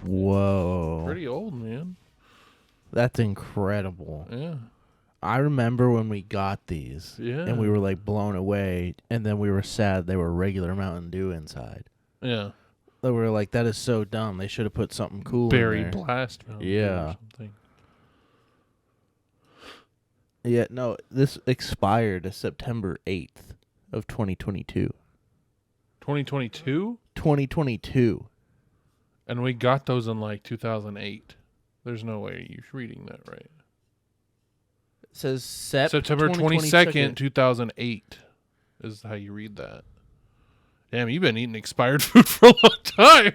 Whoa. Pretty old, man. That's incredible. Yeah. I remember when we got these. Yeah. And we were like blown away. And then we were sad they were regular Mountain Dew inside. Yeah. We were like, that is so dumb. They should have put something cool Berry in there. Blast Mountain Dew Yeah. or something. Yeah, no, this expired September 8th of 2022. 2022? 2022. And we got those in like 2008. There's no way you're reading that right. It says September 22nd, 2008 is how you read that. Damn, you've been eating expired food for a long time.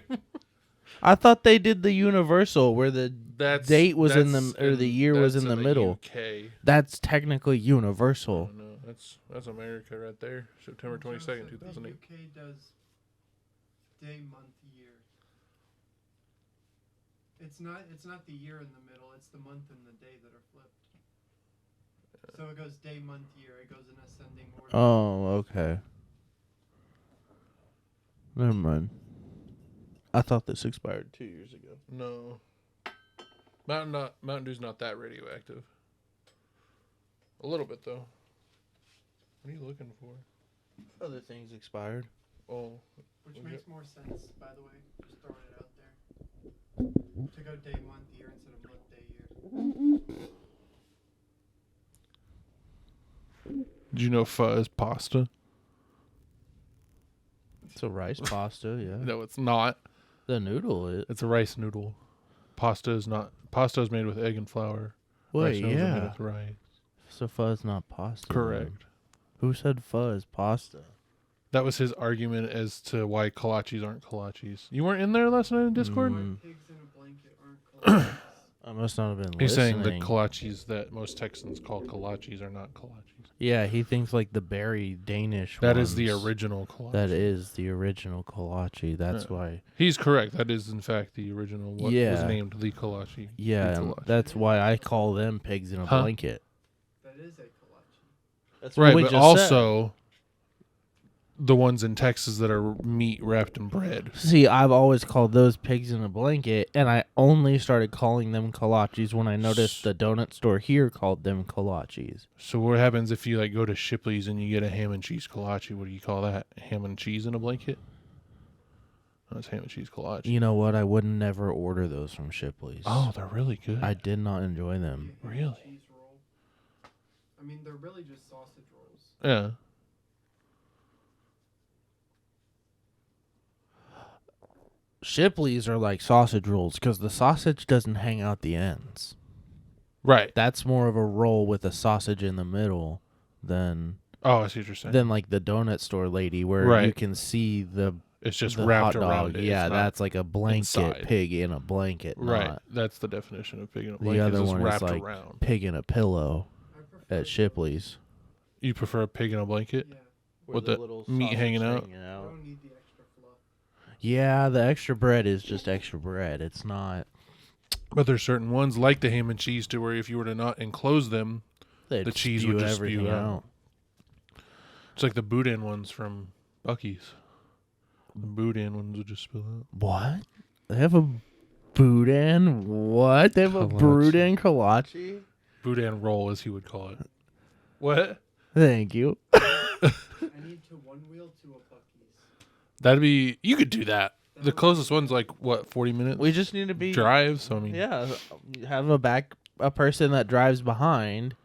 I thought they did the universal where the date was in the or the year was in the middle. UK. That's technically universal. No, that's America right there. September 22nd, 2008. The UK does day, month, year. It's not the year in the middle. It's the month and the day that are flipped. So it goes day, month, year. It goes in ascending order. Oh, okay. Never mind. I thought this expired 2 years ago. No. Mountain Dew's not that radioactive. A little bit, though. What are you looking for? Other things expired. Oh. Which makes more sense, by the way. Just throwing it out there. To go day, month, year instead of month, day, year. Did you know pho is pasta? It's a rice pasta, yeah. No, it's not. The noodle is. It's a rice noodle. Pasta is not. Pasta is made with egg and flour. Rice Wait, noodles are made yeah. with rice. So pho is not pasta. Correct. Then. Who said pho is pasta? That was his argument as to why kolaches aren't kolaches. You weren't in there last night in Discord? Pigs in a blanket aren't kolaches. I must not have been He's listening. saying the kolaches that most Texans call kolaches are not kolaches. Yeah, he thinks like the berry Danish That ones. is the original kolache. That is the original kolache. That's Yeah. why. He's correct. That is, in fact, the original. What was Yeah. named the kolache. Yeah, The and kolache. that's why I call them pigs in a Huh? blanket. That is a kolache. That's Right, we but just also the ones in Texas that are meat wrapped in bread. said. See, I've always called those pigs in a blanket, and I only started calling them kolaches when I noticed the donut store here called them kolaches. So what happens if you like go to Shipley's and you get a ham and cheese kolache? What do you call that? Ham and cheese in a blanket? That's ham and cheese kolache. You know what? I would never order those from Shipley's. Oh, they're really good. I did not enjoy them. Really? Cheese roll. I mean, they're really just sausage rolls. Yeah. Shipley's are like sausage rolls because the sausage doesn't hang out the ends. Right. That's more of a roll with a sausage in the middle than Oh, I see what you're saying. like the donut store lady where you Right. can see the It's just the wrapped hot dog. around it. Yeah, It's not- that's like a blanket inside. pig in a blanket. right. Not That's the definition of pig in a the blanket. other It's one is wrapped like around. pig in a pillow I prefer at Shipley's. You prefer a pig in a blanket? Yeah. With the meat hanging out? I don't need the extra fluff. Yeah, the extra bread is just extra bread. It's not. But there's certain ones like the ham and cheese to where if you were to not enclose them, They'd the cheese spew would just everything spew out. It's like the boudin ones from Buc-ee's. The boudin ones would just spill out. What? They have a boudin? What? They have a Kolache. boudin kolache? Boudin roll, as he would call it. What? Thank you. I need to one wheel to a Buc-ee's. That'd be... You could do that. The closest one's like, what, 40 minutes? We just need to be drive, so I mean... Yeah, have a person that drives behind.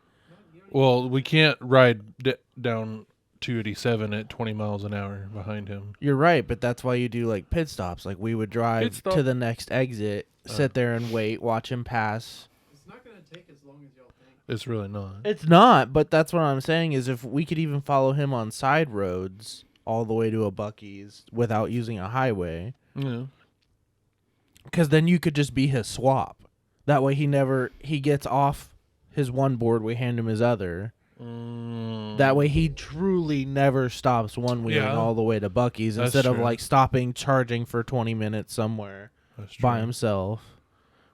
Well, we can't ride down 287 at 20 miles an hour behind him. You're right, but that's why you do like pit stops. Like we would Pit drive stop. to the next exit, sit there and wait, watch him pass. It's not going to take as long as y'all think. It's really not. It's not, but that's what I'm saying is if we could even follow him on side roads all the way to a Buc-ee's without using a highway, Yeah. because then you could just be his swap. That way he gets off his one board, we hand him his other. That way he truly never stops one wheeling Yeah. all the way to Buc-ee's That's instead of true. like stopping charging for 20 minutes somewhere That's by true. himself.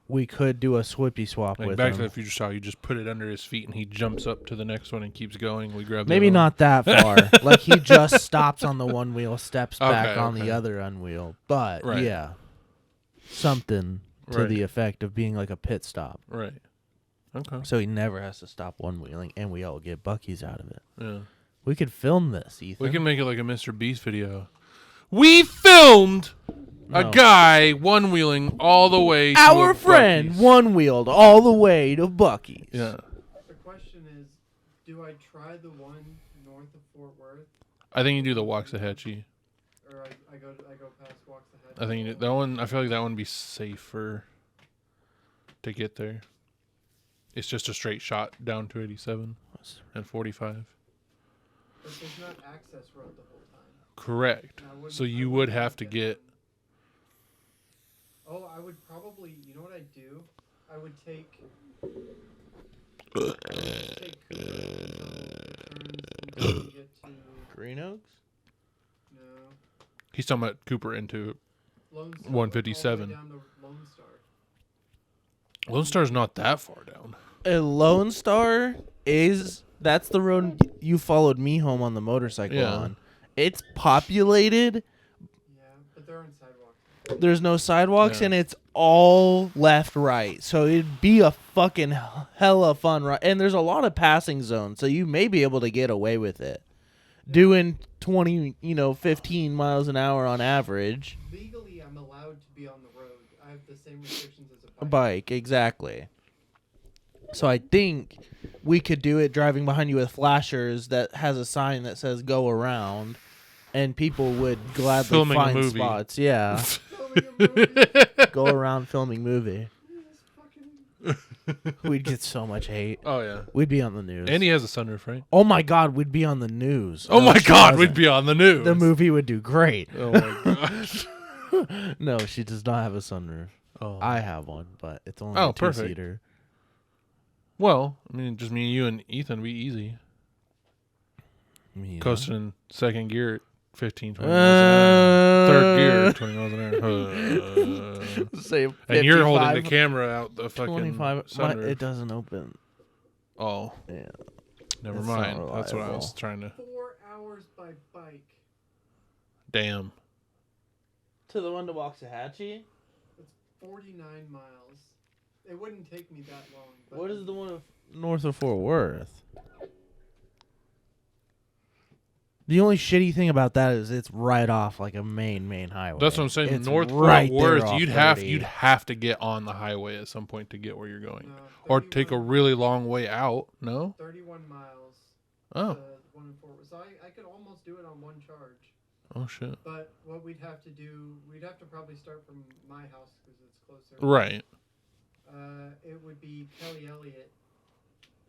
We could do a swippy swap Like with Back him. to the Future style, you just put it under his feet and he jumps up to the next one and keeps going. We grab the Maybe other not that far. Like he just stops on the one wheel, steps back Okay, on okay. the other unwheel. But Right. yeah. something to Right. the effect of being like a pit stop. Right. Okay. So he never has to stop one wheeling, and we all get Buc-ee's out of it. Yeah. We could film this, Ethan. We can make it like a Mr. Beast video. We filmed a No. guy one-wheeling all the way to Our a friend Buc-ee's. one-wheeled all the way to Buc-ee's. Yeah. The question is, do I try the one north of Fort Worth, I think you do the Waxahachie. or I go past Waxahachie? I think you do that one. I feel like that one would be safer to get there. It's just a straight shot down to 87 and 45. But there's not access road the whole time. Correct. And I wouldn't- So I you wouldn't would have to get. Oh, I would probably. You know what I'd do? I would take. Take Cooper turns until you get to Green Oaks? no He's talking about Cooper into Lone Star. 157. All the way down to Lone Star. Lone Star's not that far down. A Lone Star that's the road you followed me home on the motorcycle on. It's populated. Yeah, but there aren't sidewalks. There's no sidewalks, Yeah. and it's all left, right. So it'd be a fucking hella fun ride. And there's a lot of passing zones, so you may be able to get away with it. Doing 20, 15 miles an hour on average. Legally, I'm allowed to be on the road. I have the same restrictions as A bike, exactly. So I think we could do it driving behind you with flashers that has a sign that says "Go Around," and people would gladly Filming a find movie. spots. Yeah, Filming a movie. go around filming movie. This fucking- We'd get so much hate. Oh yeah. We'd be on the news. And he has a sunroof, right? Oh my God, we'd be on the news. Oh my she God, doesn't. we'd be on the news. The movie would do great. Oh my gosh. No, she does not have a sunroof. Oh. I have one, but it's only Oh, a perfect. two-seater. Well, I mean, just me, you, and Ethan would be easy. Yeah. Coasting in second gear at 15, 20 miles an hour. Third gear, 20 miles an hour. Say And you're holding the 55, camera out the fucking 25. sunroof. It doesn't open. Oh, Yeah. never It's mind. not That's what I reliable. was trying to. 4 hours by bike. Damn. To the one to Waxahachie? It's 49 miles. It wouldn't take me that long. But What is the one north of Fort Worth? The only shitty thing about that is it's right off like a main highway. That's what I'm saying. It's North right Fort there Worth, off you'd 30. have to get on the highway at some point to get where you're going, No, or take a 31 really long way out. No. 31 miles. Oh. To one in Fort Worth. So I could almost do it on one charge. Oh shit. But what we'd have to do, we'd have to probably start from my house because it's closer. Right. It would be Kelly Elliott,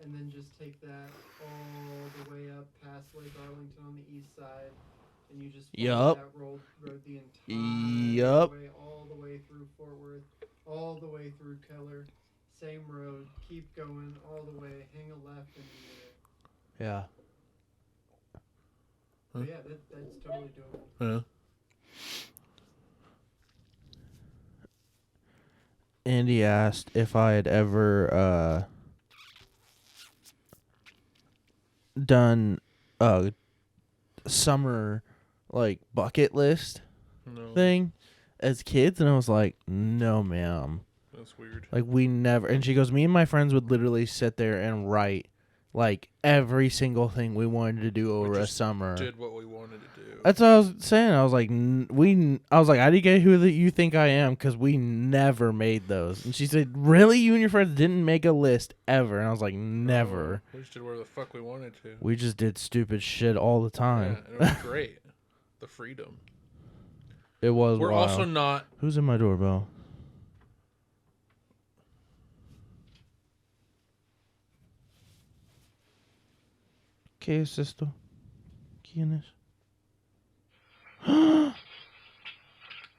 and then just take that all the way up past Lake Arlington on the east side, and you just follow Yup. that road the entire Yup. way, all the way through Fort Worth, all the way through Keller, same road, keep going all the way, hang a left, and you're there. Yeah. So yeah, that's totally doable. Yeah. Andy asked if I had ever done a summer like bucket list No. thing as kids, and I was like, no, ma'am. That's weird. Like, we never. And she goes, me and my friends would literally sit there and write like every single thing we wanted to do over a just summer. Did what we wanted to do. That's what I was saying. I was like, I was like, I didn't get who that you think I am because we never made those. And she said, really? You and your friends didn't make a list ever? And I was like, never. We just did whatever the fuck we wanted to. We just did stupid shit all the Yeah, time. and it was great. The freedom. It was We're wild. also not. Who's in my doorbell? ¿Qué es esto? ¿Quién es?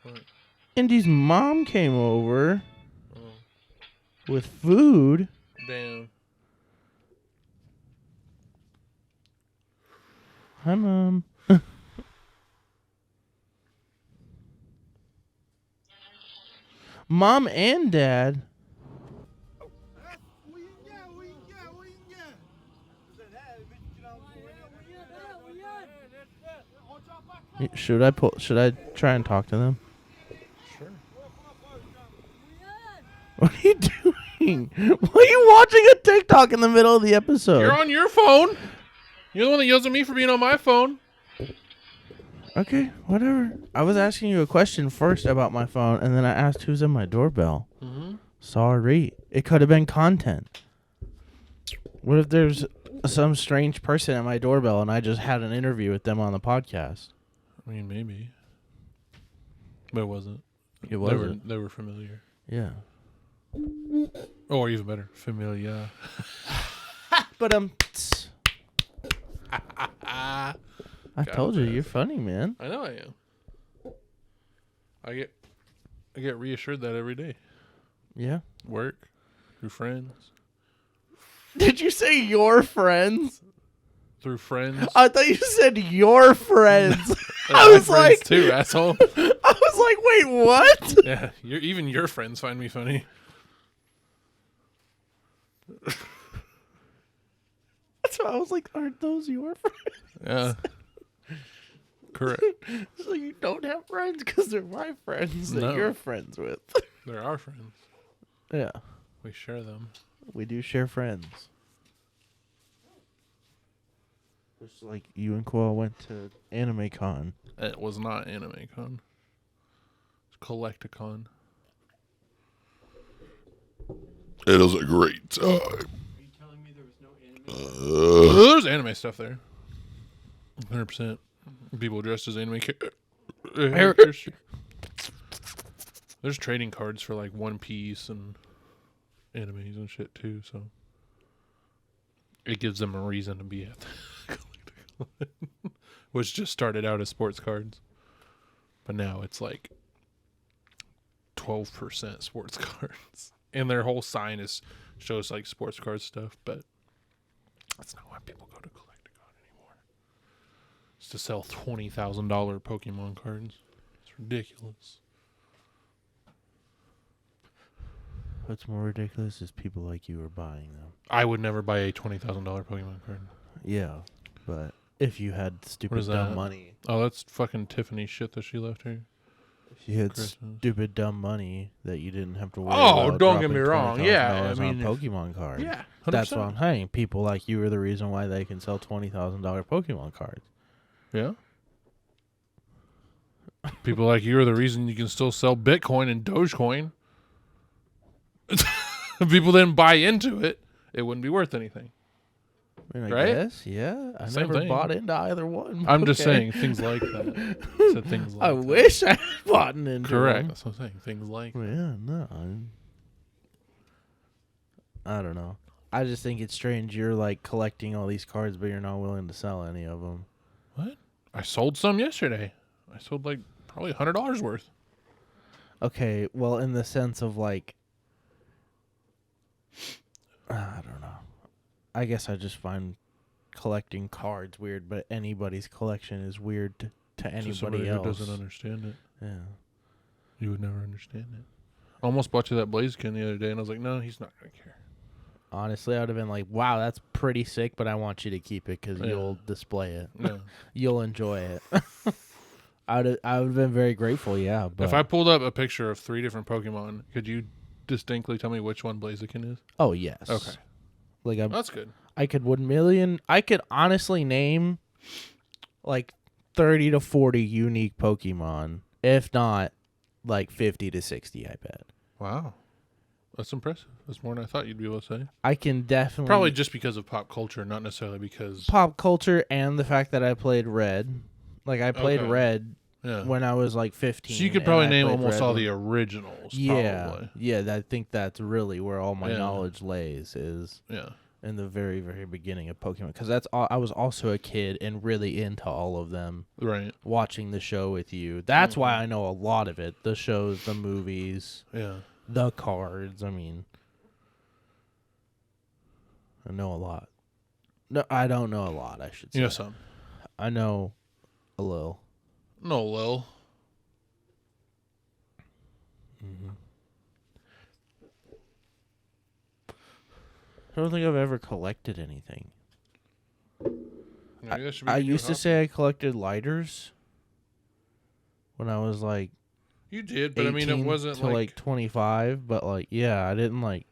What? Indy's mom came over Oh, with food. damn. Hi, Mom. Mom and Dad. Should I try and talk to them? Sure. What are you doing? Why are you watching a TikTok in the middle of the episode? You're on your phone. You're the one that yells at me for being on my phone. Okay, whatever. I was asking you a question first about my phone, and then I asked who's in my doorbell. Mm-hmm. Sorry. It could have been content. What if there's some strange person at my doorbell and I just had an interview with them on the podcast? I mean, maybe. But it wasn't. It wasn't. They were familiar. Yeah. Or even better, familiar. But I told you, you're funny, man. I know I am. I get reassured that every day. Yeah. Work, through friends. Did you say your friends? Through friends. I thought you said your friends. I was like, too, asshole. I was like, wait, what? Yeah, even your friends find me funny. That's why I was like, aren't those your friends? Yeah. Correct. So you don't have friends because they're my friends that you're friends with. They're our friends. Yeah. We share them. We do share friends. Just like you and Quell went to Anime Con. It was not Anime Con. It's Collecticon. It was a great time. Are you telling me there was no anime? There's anime stuff there. 100%. People dressed as anime characters. There's trading cards for like One Piece and animes and shit too, so it gives them a reason to be at the Collecticon. Which just started out as sports cards. But now it's like 12% sports cards. And their whole sign shows like sports card stuff, but that's not why people go to Collecticon anymore. It's to sell $20,000 Pokemon cards. It's ridiculous. What's more ridiculous is people like you are buying them. I would never buy a $20,000 Pokemon card. Yeah, but if you had stupid is dumb that? money. Oh, that's fucking Tiffany's shit that she left here. If you had Christmas. stupid dumb money that you didn't have to worry Oh, about don't get dropping me wrong. Yeah, $20,000 I mean, on a Pokemon card. Yeah, 100%. That's what I'm saying. People like you are the reason why they can sell $20,000 Pokemon cards. Yeah. People like you are the reason you can still sell Bitcoin and Dogecoin. If people didn't buy into it, it wouldn't be worth anything. I mean, I Right? guess, yeah. I Same never thing. bought into either one. I'm just Okay. saying things like that. I said things like I that. wish I had bought into Correct. them. That's what I'm saying. Things like Well, yeah, no. I don't know. I just think it's strange you're like collecting all these cards, but you're not willing to sell any of them. What? I sold some yesterday. I sold like probably $100 worth. Okay, well, in the sense of like, I don't know. I guess I just find collecting cards weird, but anybody's collection is weird to anybody somebody else. who doesn't understand it. Yeah. You would never understand it. I almost bought you that Blaziken the other day, and I was like, no, he's not going to care. Honestly, I would have been like, wow, that's pretty sick, but I want you to keep it because Yeah. you'll display it. Yeah. You'll enjoy it. I would have been very grateful, yeah. But If I pulled up a picture of 3 different Pokemon, could you distinctly tell me which one Blaziken is? oh, yes. Okay. Like That's good. I could 1 million. I could honestly name like 30 to 40 unique Pokemon, if not like 50 to 60. I bet. Wow. That's impressive. That's more than I thought you'd be able to say. I can definitely Probably just because of pop culture, not necessarily because... pop culture and the fact that I played Red. Like I played Okay. Red Yeah. when I was like 15. So you could and probably I name played almost Red all when- the originals, Yeah, probably. yeah. I think that's really where all my Yeah. knowledge lays is Yeah. in the very, very beginning of Pokemon. Because that's all. I was also a kid and really into all of them. Right. Watching the show with you. That's why I know a lot of it. The shows, the movies, Yeah. the cards. I mean, I know a lot. No, I don't know a lot. I should say. You know some. I know a little. No, Lil. I don't think I've ever collected anything. Maybe that should be I your new used to hobby. say I collected lighters when I was like You did, but I mean, it 18 wasn't to like 25, but like, yeah, I didn't like,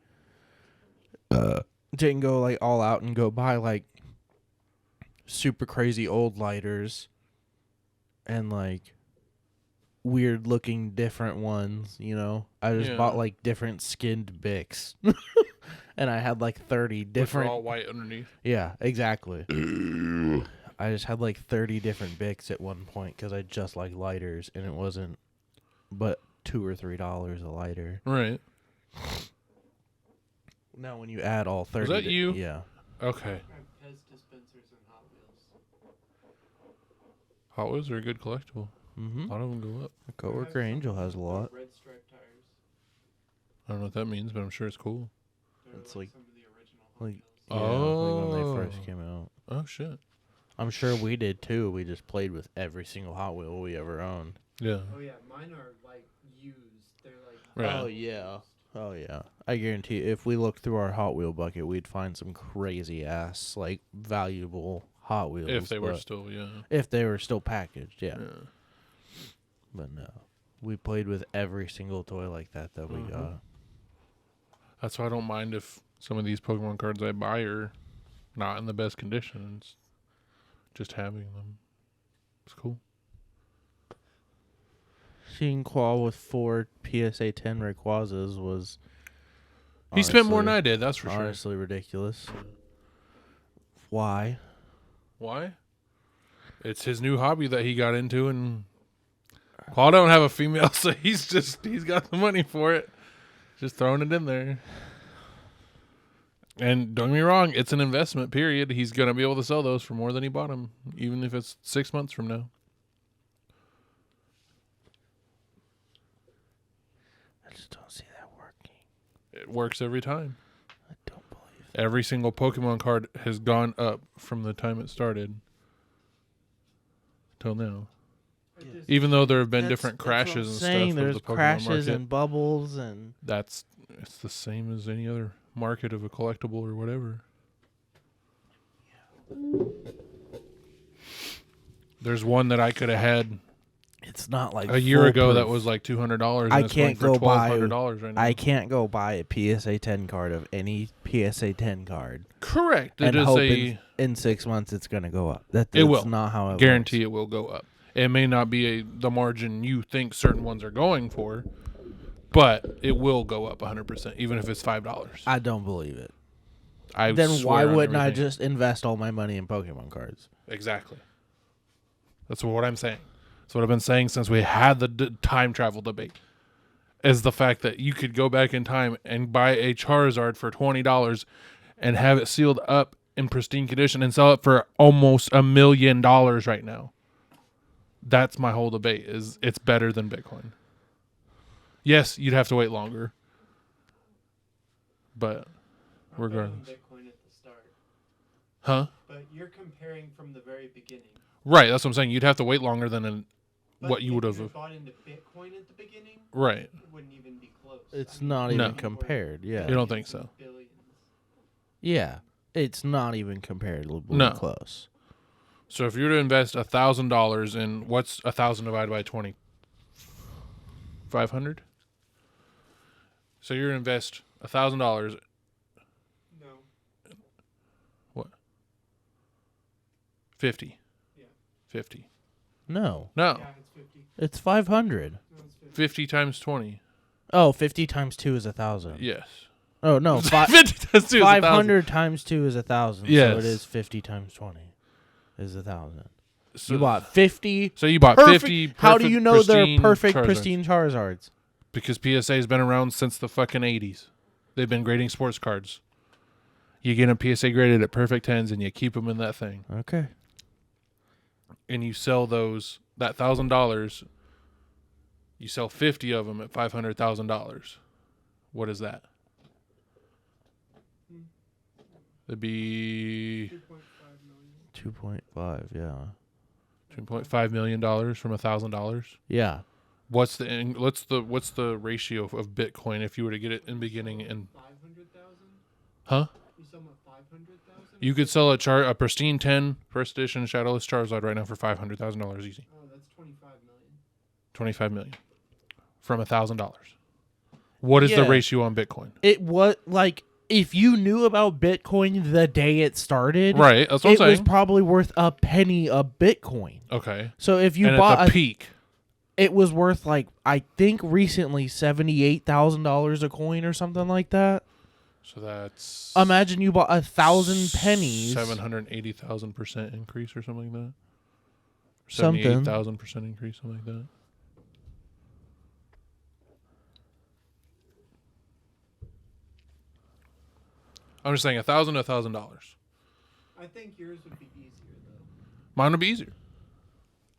didn't go like all out and go buy like super crazy old lighters and like weird looking different ones, you know. I just bought like different skinned Bics. And I had like 30 Which different. are all white underneath. Yeah, exactly. I just had like 30 different Bics at one point because I just like lighters, and it wasn't but $2 or $3 a lighter. Right. Now, when you add all 30, Was that you? Yeah. Okay. I have Pez dispensers and Hot Wheels. Hot Wheels are a good collectible. Mm-hmm. A lot of them go up. My coworker Angel has a lot. Red striped tires. I don't know what that means, but I'm sure it's cool. They're It's like- some of the original Hot like- Wheels. Yeah, like when Oh. they first came out. Oh shit. I'm sure we did too. We just played with every single Hot Wheel we ever owned. Yeah. Oh yeah, mine are like used. They're like Right. Oh, yeah. Oh, yeah. I guarantee you, if we looked through our Hot Wheel bucket, we'd find some crazy ass, like, valuable Hot Wheels. If they were but- still, yeah. If they were still packaged, yeah. Yeah. But no. We played with every single toy like that we Mhm. got. That's why I don't mind if some of these Pokemon cards I buy are not in the best conditions. Just having them. It's cool. Seeing Qual with 4 PSA 10 Rayquazas was... He spent more than honestly- I did, that's for sure. Honestly ridiculous. Why? Why? It's his new hobby that he got into, and Paul don't have a female, so he's got the money for it. Just throwing it in there. And don't get me wrong, it's an investment, period. He's going to be able to sell those for more than he bought them, even if it's 6 months from now. I just don't see that working. It works every time. I don't believe it. Every single Pokemon card has gone up from the time it started till now. I just- Even though there have been That's- different that's what I'm crashes and saying. stuff There's of the Pokemon crashes market, and bubbles and... it's the same as any other market of a collectible or whatever. There's one that I could have had It's not like a year ago that foolproof. was like $200. I And it's going can't for go buy- $1,200 right now. I can't go buy a PSA 10 card of any PSA 10 card Correct. It and is hope a in 6 months it's going to go up. That's It will. not how it guarantee works. it will go up. It may not be the margin you think certain ones are going for, but it will go up 100%, even if it's $5. I don't believe it. I Then why swear on wouldn't I everything. just invest all my money in Pokemon cards? Exactly. That's what I'm saying. That's what I've been saying since we had the time travel debate. Is the fact that you could go back in time and buy a Charizard for $20 and have it sealed up in pristine condition and sell it for almost $1 million right now. That's my whole debate. Is it's better than Bitcoin. Yes, you'd have to wait longer, but I'm betting regardless. Bitcoin at the start. Huh? But you're comparing from the very beginning. Right. That's what I'm saying. You'd have to wait longer than But what you if would you have. had bought into Bitcoin at the beginning, Right. it wouldn't even be close. It's I mean, not No. even compared. Yeah. You don't think billions and so? Billions. Yeah. It's not even comparably No. close. So if you were to invest $1,000 in what's 1,000 divided by 20? 500. So you're gonna invest $1,000. No. What? 50. Yeah. 50. No. No. Yeah, it's 50. It's 500. No, it's 50. 50 times 20. Oh, 50 times 2 is 1,000. Yes. Oh, no. 50 times 2 is 1,000. 500 times 2 is 1,000. So Yes. it is 50 times 20 is 1,000. So, You bought 50. so you bought Perfect. 50. How do perfect, you know they're pristine perfect, Charizards. pristine Charizards? Because PSA has been around since the fucking 80s. They've been grading sports cards. You get them PSA graded at perfect 10s and you keep them in that thing. Okay. And you sell those, that $1,000, you sell 50 of them at $500,000. What is that? That'd be 2.5 million. 2.5, yeah. $2.5 million from $1,000. Yeah. What's the ratio of Bitcoin if you were to get it in the beginning and 500,000? huh? You sell them at 500,000? You could sell a pristine 10 first edition Shadowless Charizard right now for $500,000 easy. Oh, that's 25 million. 25 million. from $1,000. What is the ratio on Bitcoin? It was like if you knew about Bitcoin the day it started, Right, that's what I'm saying. It was probably worth a penny a Bitcoin. Okay. So if you and bought at the peak, it was worth like I think recently $78,000 a coin or something like that. So that's imagine you bought 1,000 pennies. 780,000% increase or something like that. Something. 78,000% increase, something like that. I'm just saying $1,000 to $1,000. I think yours would be easier though. Mine would be easier.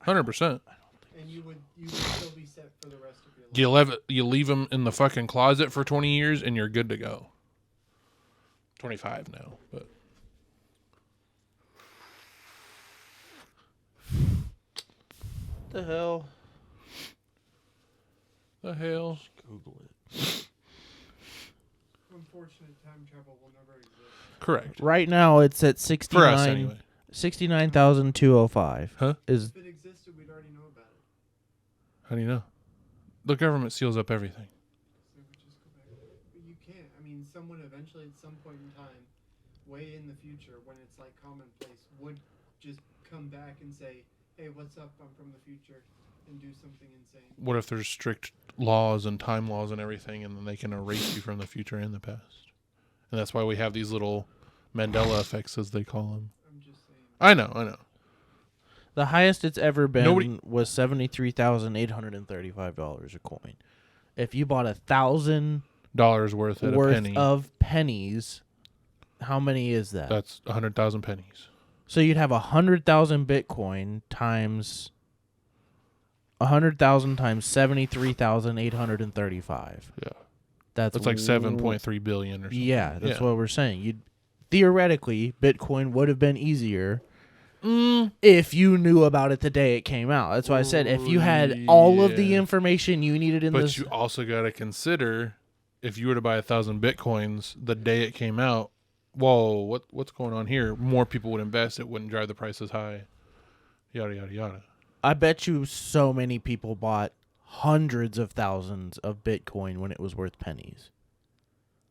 100%. And you would still be set for the rest of your life. You leave them in the fucking closet for 20 years and you're good to go. 25 now, but The hell? the hell? Just Google it. Unfortunate time travel will never exist. Correct. Right now it's at For us anyway. 69,205. Huh? Is If it existed, we'd already know about it. How do you know? The government seals up everything. So we just go back. But you can't. I mean, someone eventually at some point in time, way in the future, when it's like commonplace, would just come back and say, hey, what's up? I'm from the future, and do something insane. What if there's strict laws and time laws and everything, and then they can erase you from the future and the past? And that's why we have these little Mandela effects, as they call them. I'm just saying. I know. the highest it's ever been Nobody- was $73,835 a coin. If you bought $1,000 worth at a penny. of pennies, how many is that? That's 100,000 pennies. So you'd have 100,000 Bitcoin times 100,000 times 73,835. Yeah. That's like 7.3 billion or something. Yeah, that's what we're saying. You'd theoretically Bitcoin would have been easier if you knew about it the day it came out. That's why I said if you had all of the information you needed in But this. you also got to consider if you were to buy 1,000 Bitcoins the day it came out. Whoa, what's going on here? More people would invest. It wouldn't drive the prices high. Yada, yada, yada. I bet you so many people bought hundreds of thousands of Bitcoin when it was worth pennies.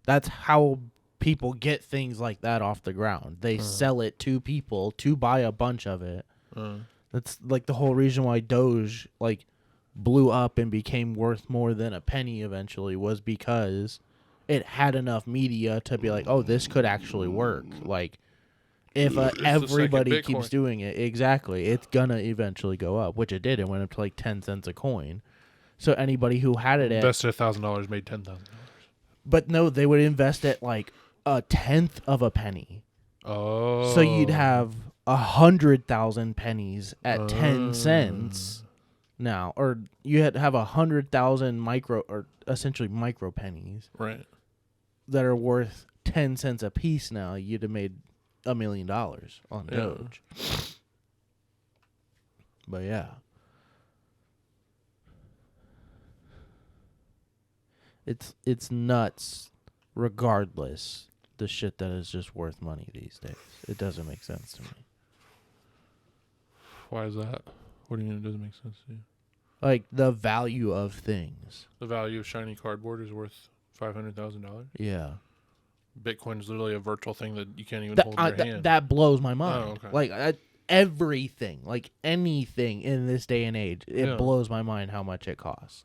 That's how people get things like that off the ground. They sell it to people to buy a bunch of it. That's like the whole reason why Doge like blew up and became worth more than a penny eventually was because it had enough media to be like, oh, this could actually work. Like, if everybody keeps doing it, exactly, it's gonna eventually go up, which it did. It went up to like 10 cents a coin. So anybody who had it at invested $1,000 made $10,000. But no, they would invest at like a tenth of a penny. Oh. So you'd have 100,000 pennies at 10 cents now, or you had to have 100,000 essentially micro pennies, right, that are worth 10 cents a piece. Now you'd have made $1 million on Doge. But yeah. It's nuts regardless, the shit that is just worth money these days. It doesn't make sense to me. Why is that? What do you mean it doesn't make sense to you? Like the value of things. The value of shiny cardboard is worth $500,000. Yeah. Bitcoin is literally a virtual thing that you can't even hold in your hand. That blows my mind. Oh, okay. Like everything, like anything in this day and age, it blows my mind how much it costs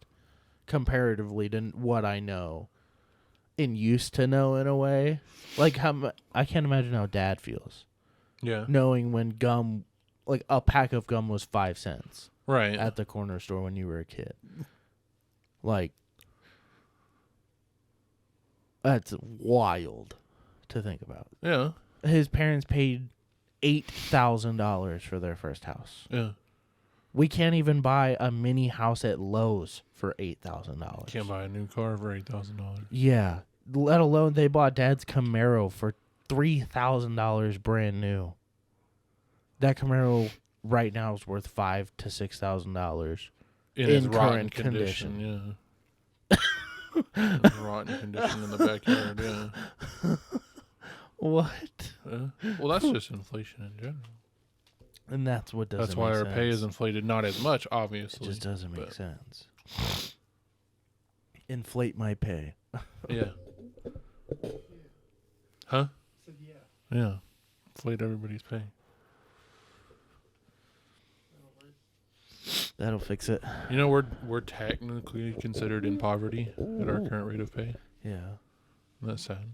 comparatively to what I know and used to know in a way. Like I can't imagine how Dad feels. Yeah. Knowing when gum, like a pack of gum was 5 cents. Right. At the corner store when you were a kid. Like, that's wild to think about. Yeah. His parents paid $8,000 for their first house. Yeah. We can't even buy a mini house at Lowe's for $8,000. Can't buy a new car for $8,000. Yeah. Let alone they bought Dad's Camaro for $3,000 brand new. That Camaro right now is worth $5,000 to $6,000 in its rotten current condition. Yeah. Rotten condition in the backyard. Yeah. What? Well, that's just inflation in general. And that's what doesn't. That's why make our sense. pay is inflated, not as much, obviously. It just doesn't make sense. Inflate my pay. Yeah. Yeah. Huh? Said yeah. Yeah. Inflate everybody's pay. That'll work. That'll fix it. You know, we're technically considered in poverty at our current rate of pay. Yeah. That's sad.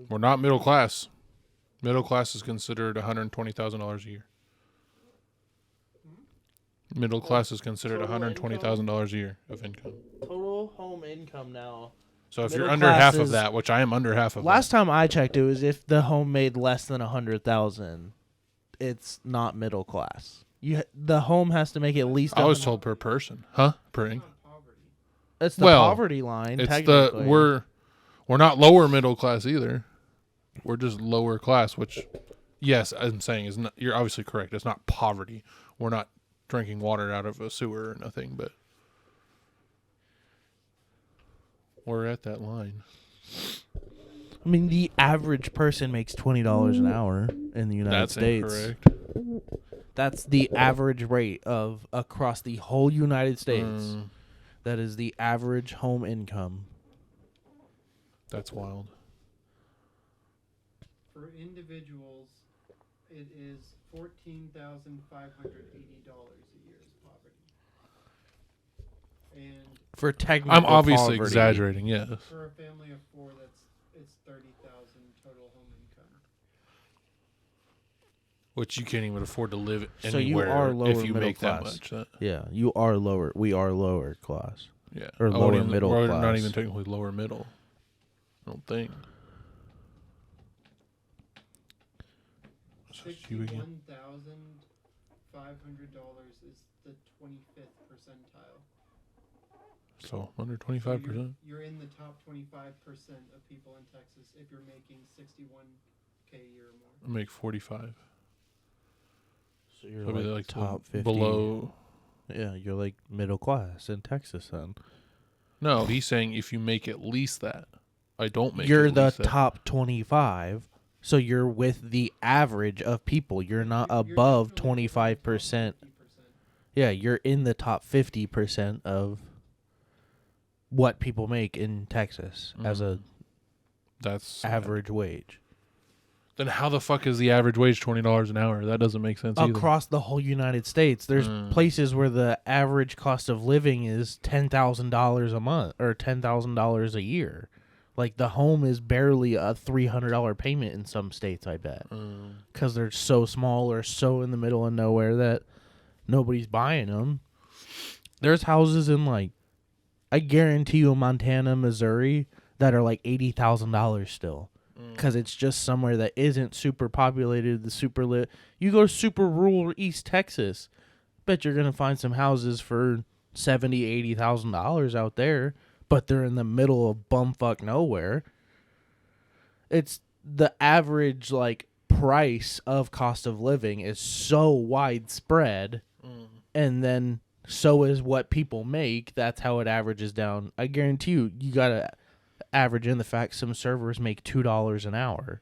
We're not middle class. Middle class is considered $120,000 a year. Middle class is considered Total $120,000 a year of income. Total home income now. So if Middle you're under class half of is- that, which I am under half of Last time I checked, it was if the home made less than 100,000, it's not middle class. The home has to make at least. that, I was 100 told per person. Huh? Per It's income. not poverty. It's the Well, poverty line. It's technically. we're not lower middle class either. We're just lower class, which, yes, I'm saying is not. You're obviously correct. It's not poverty. We're not drinking water out of a sewer or nothing, but we're at that line. I mean, the average person makes $20 an hour in the United That's States. incorrect. That's the average rate of across the whole United States. That is the average home income. That's wild. For individuals, it is $14,580 a year is poverty. And For technical I'm obviously poverty. exaggerating. Yes. for a family of four, it's $30,000 total home income. Which you can't even afford to live So you anywhere are lower if you middle make class. that much. Yeah, you are lower. We are lower class. Yeah. Or I lower wouldn't- middle we're not class. even technically lower middle. I don't think. So it's you again. $61,500 is the 25th percentile. So under So 25%. you're in the top 25% of people in Texas if you're making $61K a year or more. I make 45. So you're So I'd be like the top 50. below. Yeah, you're like middle class in Texas then. No, he's saying if you make at least that. I don't make. You're at the least that. top 25. So you're with the average of people. You're not You're above definitely within the top 25%. 50%. Yeah, you're in the top 50% of what people make in Texas as a That's sad. average wage. Then how the fuck is the average wage $20 an hour? That doesn't make sense either. Across the whole United States, there's places where the average cost of living is $10,000 a month or $10,000 a year. Like the home is barely a $300 payment in some states, I bet, because they're so small or so in the middle of nowhere that nobody's buying them. There's houses in like, I guarantee you, Montana, Missouri, that are like $80,000 still. Because it's just somewhere that isn't super populated, the super lit. You go to super rural East Texas, bet you're gonna find some houses for $70,000, $80,000 out there, but they're in the middle of bumfuck nowhere. It's the average like price of cost of living is so widespread, and then so is what people make. That's how it averages down. I guarantee you gotta average in the fact some servers make $2 an hour.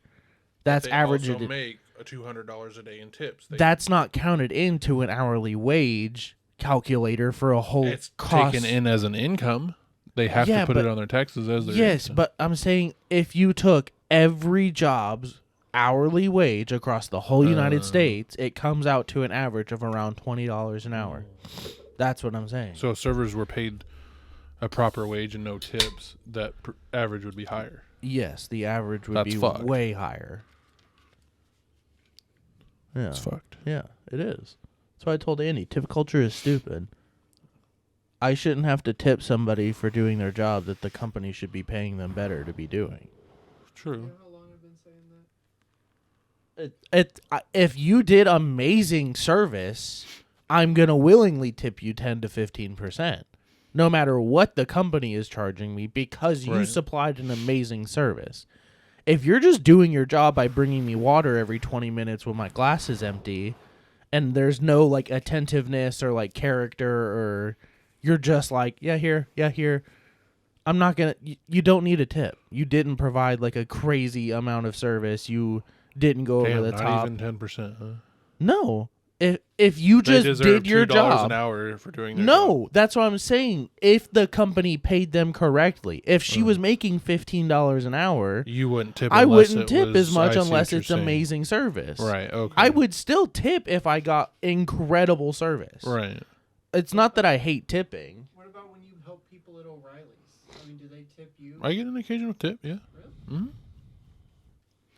That's they average. also make $200 a day in tips. That's not counted into an hourly wage calculator for a whole It's cost. taken in as an income. They have Yeah, to put but- it on their taxes as their Yes, income. but I'm saying if you took every job's hourly wage across the whole United States, it comes out to an average of around $20 an hour. That's what I'm saying. So if servers were paid a proper wage and no tips, that average would be higher. Yes, the average would That's be fucked. way higher. Yeah. It's fucked. Yeah, it is. That's why I told Andy, tip culture is stupid. I shouldn't have to tip somebody for doing their job that the company should be paying them better to be doing. You know True. how long I've been saying that? If you did amazing service, I'm going to willingly tip you 10 to 15%, no matter what the company is charging me, because you Right. supplied an amazing service. If you're just doing your job by bringing me water every 20 minutes when my glass is empty, and there's no like attentiveness or like character, or you're just like, yeah, here, I'm not going to, you don't need a tip. You didn't provide like a crazy amount of service. You didn't go Damn, over the not top. even 10%, huh? No. If you They just deserve did your $2 job, an hour for doing their job. no, that's what I'm saying. If the company paid them correctly, if she was making $15 an hour, You wouldn't tip. I unless wouldn't it tip was- as much I see unless what you're it's saying. amazing service. Right. Okay. I would still tip if I got incredible service. Right. It's not that I hate tipping. What about when you help people at O'Reilly's? I mean, do they tip you? I get an occasional tip. Yeah. Really? Hmm.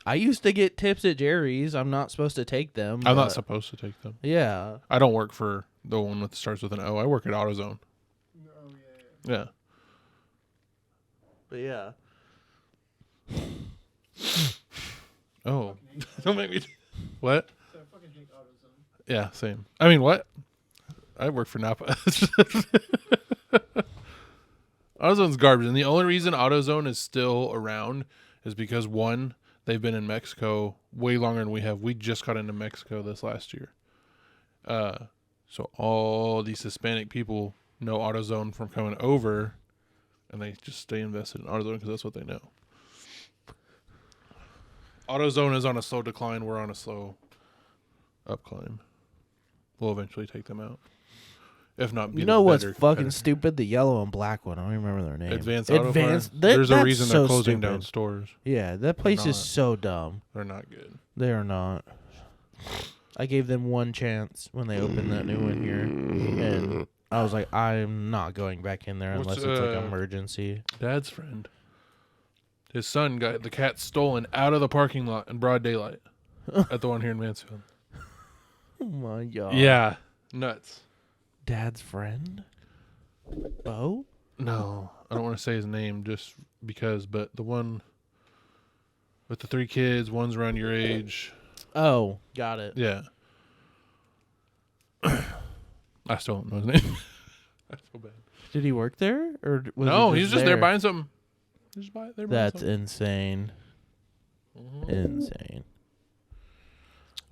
I used to get tips at Jerry's. I'm not supposed to take them. I'm not but- supposed to take them. Yeah. I don't work for the one that starts with an O. I work at AutoZone. Oh yeah. Yeah. But yeah. Oh, don't make me. What? So I fucking hate AutoZone. Yeah, same. I mean, what? I work for Napa. AutoZone's garbage, and the only reason AutoZone is still around is because one, they've been in Mexico way longer than we have. We just got into Mexico this last year. So all these Hispanic people know AutoZone from coming over, and they just stay invested in AutoZone because that's what they know. AutoZone is on a slow decline. We're on a slow up climb. We'll eventually take them out. If not, be You the know what's better fucking competitor. stupid? The yellow and black one. I don't remember their name. Advanced Auto Parts. That- There's a that's reason so they're closing down stupid. stores. Yeah, that place is not. so dumb. They're not good. They are not. I gave them one chance when they opened that new one here, and I was like, I'm not going back in there What's, unless it's like emergency. Dad's friend. His son got the cat stolen out of the parking lot in broad daylight at the one here in Mansfield. Oh my god. Yeah. Nuts. Dad's friend? Bo? No, I don't want to say his name just because, but the one with the 3 kids, one's around your age. Oh, got it. Yeah. I still don't know his name. I feel bad. Did he work there? Or was No, he he's just there buying something. Just buy, they're buying That's something. insane. Mhm. Insane.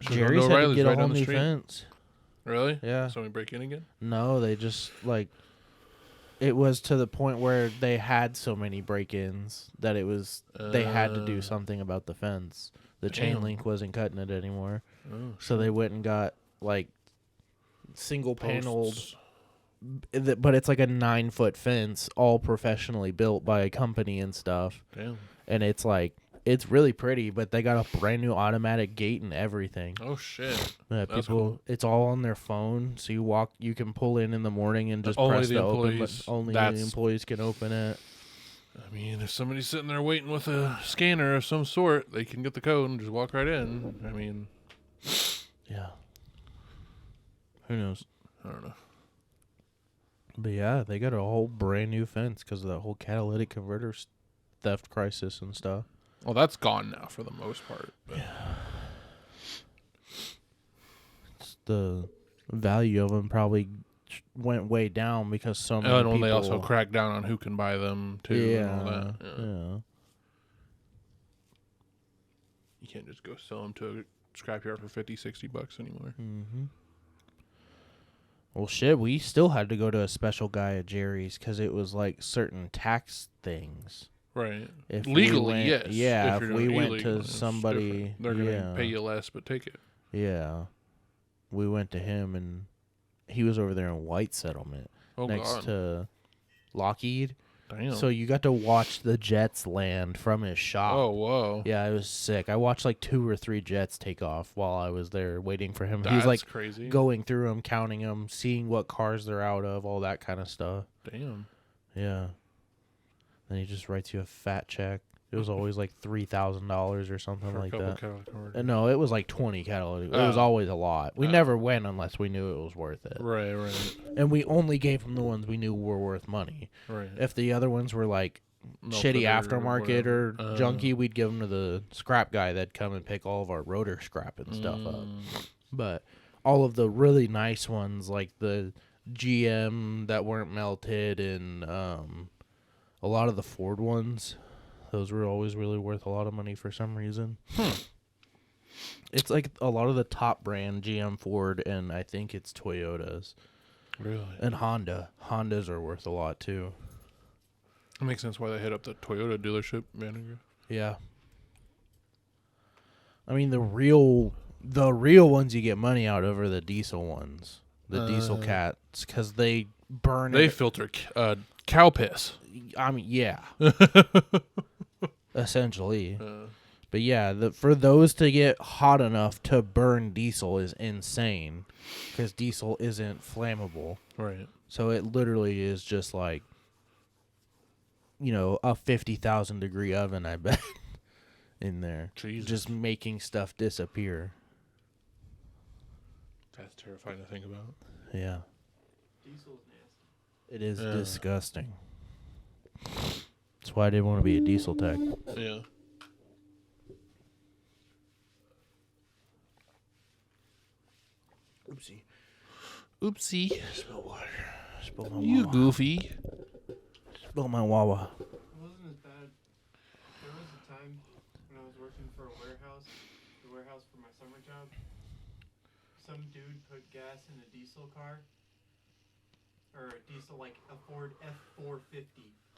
Should've Jerry's gone to had to O'Reilly's get a right whole down the new street. fence. Really? Yeah. So we break in again? No, they just like it was to the point where they had so many break-ins that it was they had to do something about the fence. The chain Damn. link wasn't cutting it anymore. Oh, So they went and got like single paneled, posts. but it's like a 9-foot fence, all professionally built by a company and stuff. Damn. And it's like it's really pretty, but they got a brand new automatic gate and everything. Oh shit. People, That's cool. it's all on their phone, so you can pull in the morning and just Only press the the open, but employees. only the That's- employees can open it. I mean, if somebody's sitting there waiting with a scanner of some sort, they can get the code and just walk right in. I mean, Yeah. Who knows? I don't know. But yeah, they got a whole brand new fence because of that whole catalytic converter theft crisis and stuff. Well, that's gone now for the most part. But It's the value of them probably went way down because so many and when people. they also crack down on who can buy them too and all that. Yeah. You can't just go sell them to a scrapyard for $50-$60 anymore. Mm-hmm. Well, shit, we still had to go to a special guy at Jerry's because it was like certain tax things. Right. If we Legally, went- yes. Yeah, if you're we doing went illegal, to it's somebody, different. They're going to yeah, pay you less, but take it. yeah, we went to him and he was over there in White Settlement Oh, next God. to Lockheed. Damn. So you got to watch the jets land from his shop. Oh, whoa. Yeah, it was sick. I watched like 2 or 3 jets take off while I was there waiting for him. That's He was like crazy. going through them, counting them, seeing what cars they're out of, all that kind of stuff. Damn. Yeah. Then he just writes you a fat check. It was always like $3,000 or something For a like couple that. catalytic converters. No, it was like 20 catalytic. It was Oh. always a lot. We never went unless we knew it was worth it. Right, right, And we only gave him the ones we knew were worth money. right. If the other ones were like No shitty footer aftermarket or whatever. junky, we'd give them to the scrap guy that'd come and pick all of our rotor scrap and stuff up. But all of the really nice ones, like the GM that weren't melted and a lot of the Ford ones, those were always really worth a lot of money for some reason. It's like a lot of the top brand GM, Ford, and I think it's Toyotas Really? and Honda. Hondas are worth a lot too. It makes sense why they hit up the Toyota dealership manager. Yeah. I mean, the real The real ones you get money out of are the diesel ones, the diesel cats, because they burn. They filter cow piss. I mean, yeah, essentially. But yeah, for those to get hot enough to burn diesel is insane, because diesel isn't flammable. Right. So it literally is just like, a 50,000 degree oven, I bet, in there. Jesus. Just making stuff disappear. That's terrifying to think about. Yeah. Diesel's nasty. It is disgusting. That's why I didn't want to be a diesel tech. Yeah. Oopsie. Spill water. Spill my You wawa. goofy. Spill my wawa. It wasn't as bad. There was a time when I was working for a warehouse, the warehouse for my summer job. Some dude put gas in a diesel car, or a diesel, like a Ford F450.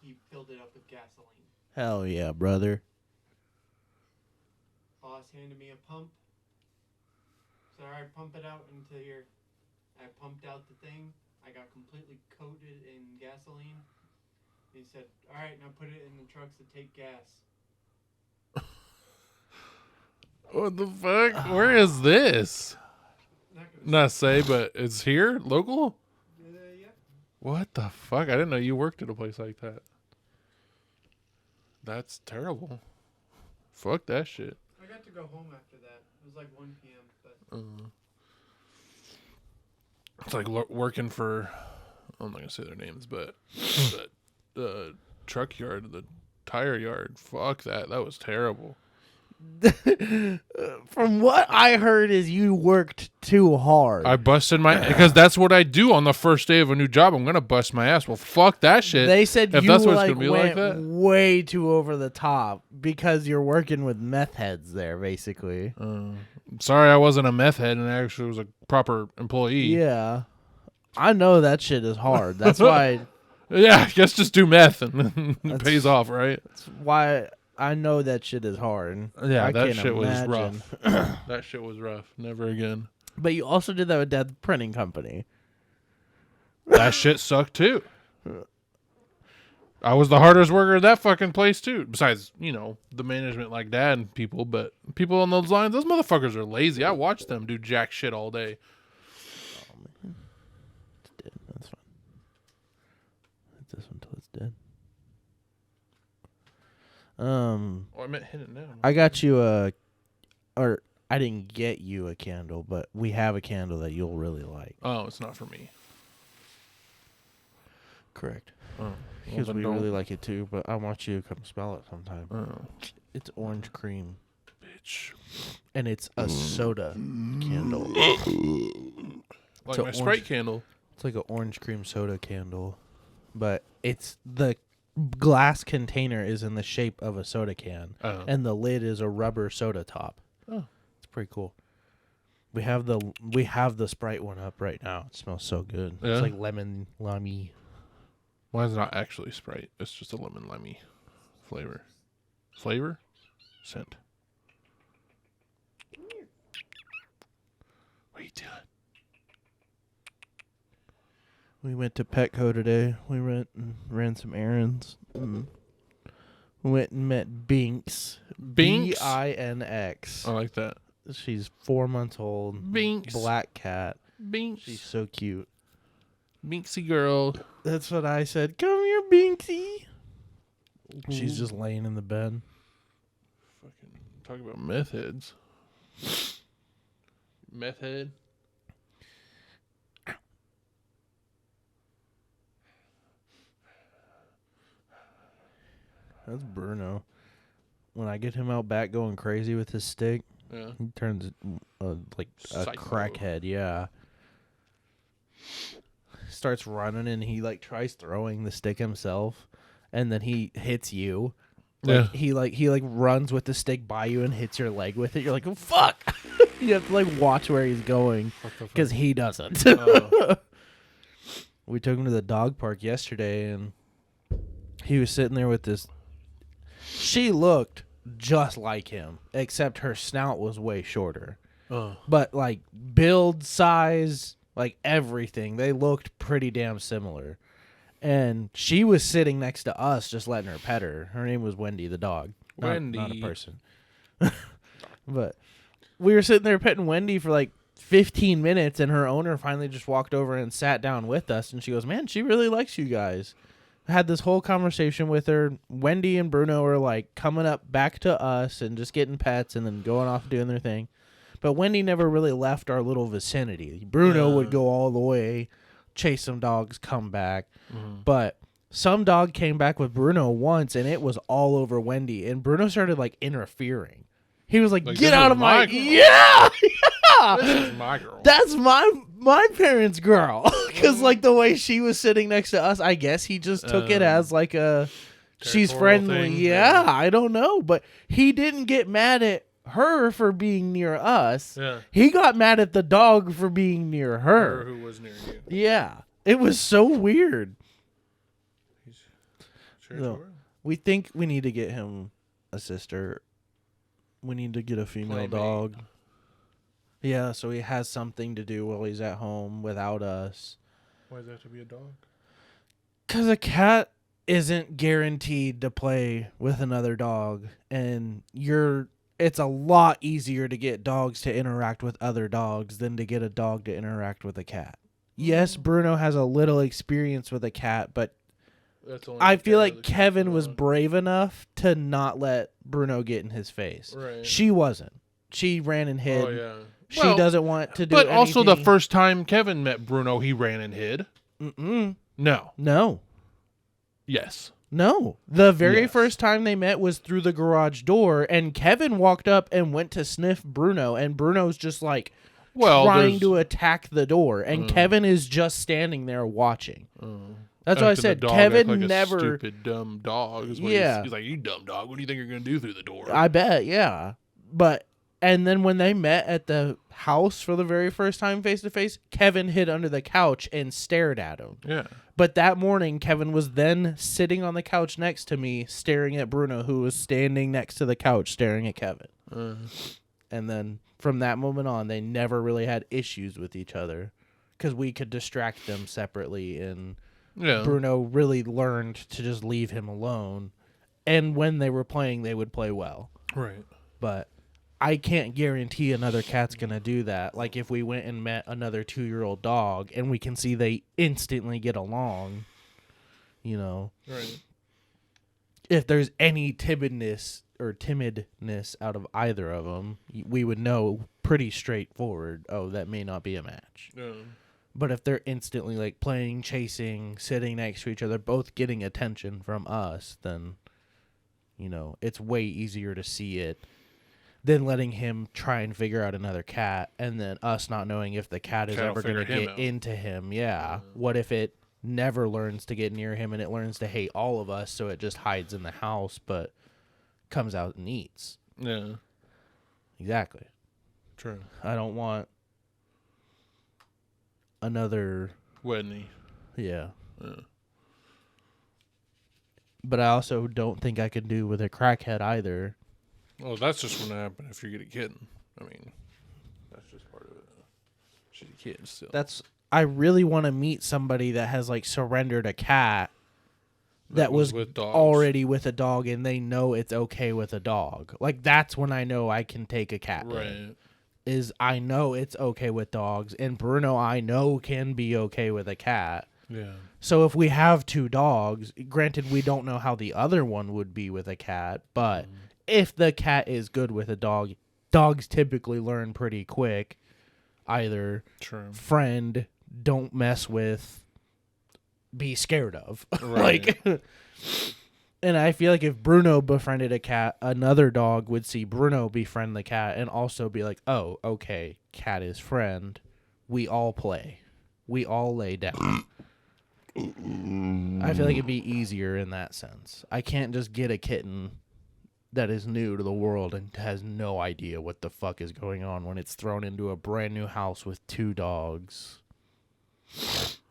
He filled it up with gasoline. Hell yeah, brother. Boss handed me a pump. Said, alright, pump it out into here. I pumped out the thing. I got completely coated in gasoline. He said, alright, now put it in the trucks that take gas. What the fuck? Where is this? Not gonna Not say, but it's here? Local? yeah. What the fuck? I didn't know you worked at a place like that. That's terrible. Fuck that shit. I got to go home after that. It was like 1 p.m. But It's like working for, I'm not gonna say their names, but the truck yard, the tire yard. Fuck that. That was terrible. From what I heard is you worked too hard. I busted my, because that's what I do on the first day of a new job. I'm gonna bust my ass. Well, fuck that shit. They said if you that's what it's like gonna be went like that. way too over the top because you're working with meth heads there, basically. Sorry, I wasn't a meth head and I actually was a proper employee. Yeah. I know that shit is hard. That's why Yeah, I guess just do meth and it pays off, right? I know that shit is hard. Yeah, I that can't shit imagine. was rough. That shit was rough. Never again. But you also did that with Dad's printing company. That shit sucked too. I was the hardest worker at that fucking place too. Besides, the management like Dad and people, but people on those lines, those motherfuckers are lazy. I watch them do jack shit all day. Oh man. It's dead. That's fine. Hit this one till it's dead. Oh, I meant hit it now. I got you or I didn't get you a candle, but we have a candle that you'll really like. Oh, it's not for me. Correct. Oh, Because then we don't. really like it too, but I want you to come smell it sometime. Oh, It's orange cream, bitch. and it's a soda candle. Like So my orange- Sprite candle. It's like an orange cream soda candle, but it's the glass container is in the shape of a soda can, Oh. and the lid is a rubber soda top. Oh. It's pretty cool. We have the Sprite one up right now. It smells so good. Yeah? It's like lemon limey. Why is it not actually Sprite? It's just a lemon limey flavor. Flavor? Scent. What are you doing? We went to Petco today. We went and ran some errands. We went and met Binks. Binks? Binx. I like that. She's 4 months old. Binks. Black cat. Binks. She's so cute. Binksy girl. That's what I said. Come here, Binksy. She's just laying in the bed. Fucking talk about meth heads. Meth head. That's Bruno. When I get him out back going crazy with his stick, Yeah. he turns like a Psycho. crackhead. Yeah. Starts running and he like tries throwing the stick himself, and then he hits you. Like, Yeah. he runs with the stick by you and hits your leg with it. You're like, oh, fuck. You have to like watch where he's going because he doesn't. Oh. We took him to the dog park yesterday, and he was sitting there with this. She looked just like him, except her snout was way shorter. but like build, size, like everything, they looked pretty damn similar. And she was sitting next to us, just letting her pet her. Her name was Wendy, the dog, not a person. But we were sitting there petting Wendy for like 15 minutes, and her owner finally just walked over and sat down with us, and she goes, "Man, she really likes you guys." I had this whole conversation with her. Wendy and Bruno were like coming up back to us and just getting pets and then going off doing their thing. But Wendy never really left our little vicinity. Bruno would go all the way, chase some dogs, come back. But some dog came back with Bruno once, and it was all over Wendy, and Bruno started like interfering. He was like, "Get out of my girl. yeah, This is my girl. that's my parents' girl." Because like the way she was sitting next to us, I guess he just took it as like a she's friendly. Thing, yeah, I don't know, but he didn't get mad at her for being near us. Yeah. He got mad at the dog for being near her. Who was near you. Yeah, it was so weird. Sure. We think we need to get him a sister. We need to get a female dog. Yeah, so he has something to do while he's at home without us. Why does it have to be a dog? Because a cat isn't guaranteed to play with another dog, and it's a lot easier to get dogs to interact with other dogs than to get a dog to interact with a cat. Yes, Bruno has a little experience with a cat, but I feel like Kevin was brave enough to not let Bruno get in his face. Right. She wasn't. She ran and hid. Oh, yeah. She doesn't want to do But anything. also the first time Kevin met Bruno, he ran and hid. Mm-mm. No. No. Yes. No. The very first time they met was through the garage door, and Kevin walked up and went to sniff Bruno, and Bruno's just like trying to attack the door, and Kevin is just standing there watching. That's why I said Kevin like never. A stupid dumb dog. Is what he's like, "You dumb dog. What do you think you're gonna do through the door?" I bet, yeah. And then when they met at the house for the very first time face to face, Kevin hid under the couch and stared at him. Yeah. But that morning, Kevin was then sitting on the couch next to me, staring at Bruno, who was standing next to the couch, staring at Kevin. And then from that moment on, they never really had issues with each other because we could distract them separately, and Bruno really learned to just leave him alone. And when they were playing, they would play well. Right. But I can't guarantee another cat's going to do that. Like if we went and met another 2-year-old dog and we can see they instantly get along, Right. If there's any timidness out of either of them, we would know pretty straightforward, oh, that may not be a match. Yeah. But if they're instantly like playing, chasing, sitting next to each other, both getting attention from us, then, it's way easier to see it than letting him try and figure out another cat, and then us not knowing if the cat is ever going to get into him. Yeah. What if it never learns to get near him and it learns to hate all of us, so it just hides in the house but comes out and eats? Yeah. Exactly. True. I don't want another Whitney. Yeah. But I also don't think I could do with a crackhead either. Well, that's just going to happen if you get a kitten. I mean, that's just part of it. She's a kid still. I really want to meet somebody that has like surrendered a cat that was already with a dog, and they know it's okay with a dog. Like that's when I know I can take a cat. Right. Is I know it's okay with dogs, and Bruno I know can be okay with a cat. Yeah. So if we have 2 dogs, granted we don't know how the other one would be with a cat, but if the cat is good with a dog, dogs typically learn pretty quick. Either friend, don't mess with, be scared of. Right. And I feel like if Bruno befriended a cat, another dog would see Bruno befriend the cat and also be like, oh, okay, cat is friend. We all play. We all lay down. I feel like it'd be easier in that sense. I can't just get a kitten that is new to the world and has no idea what the fuck is going on when it's thrown into a brand new house with 2 dogs.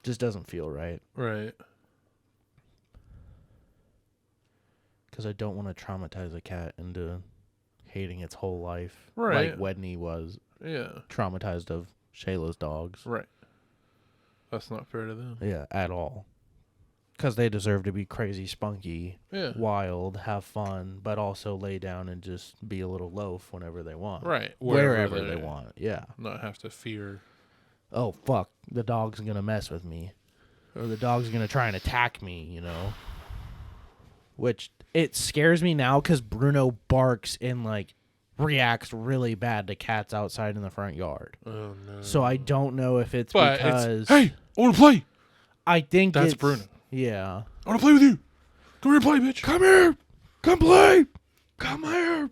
Just doesn't feel right. Right. Because I don't want to traumatize a cat into hating its whole life. Right. Like Whitney was. Yeah. traumatized of Shayla's dogs. Right. That's not fair to them. Yeah, at all. Because they deserve to be crazy, spunky, Yeah. wild, have fun, but also lay down and just be a little loaf whenever they want. Right. Wherever they want. Yeah. Not have to fear. Oh, fuck. The dog's going to mess with me. Or the dog's going to try and attack me, you know? Which, it scares me now because Bruno barks and, like, reacts really bad to cats outside in the front yard. Oh, no. So I don't know if it's But because... hey, I want to play. I think That's it's... Bruno. Yeah. I want to play with you. Come here and play, bitch. Come here. Come play. Come here.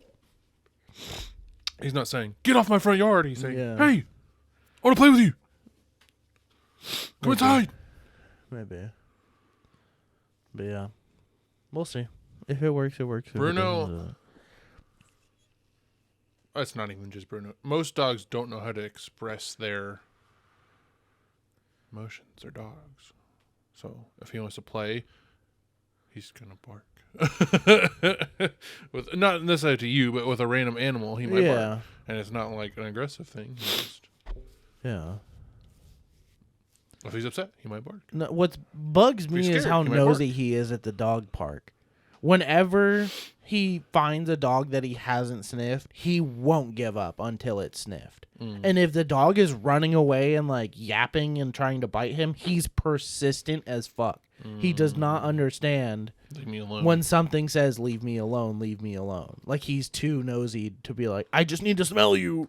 He's not saying, get off my front yard. He's saying, Yeah. hey, I want to play with you. Come inside. Maybe. But yeah. We'll see. If it works, it works. If it Bruno- doesn't, It's not even just Bruno. Most dogs don't know how to express their emotions. They're dogs. So if he wants to play, he's going to bark. With not necessarily to you, but with a random animal, he might bark. And it's not like an aggressive thing. He just, yeah. if he's upset, he might bark. No, what bugs me he's is scared, how he might nosy bark. he is at the dog park. Whenever he finds a dog that he hasn't sniffed, he won't give up until it's sniffed. And if the dog is running away and like yapping and trying to bite him, he's persistent as fuck. He does not understand Leave me alone. when something says, leave me alone, leave me alone. Like he's too nosy to be like, I just need to smell you.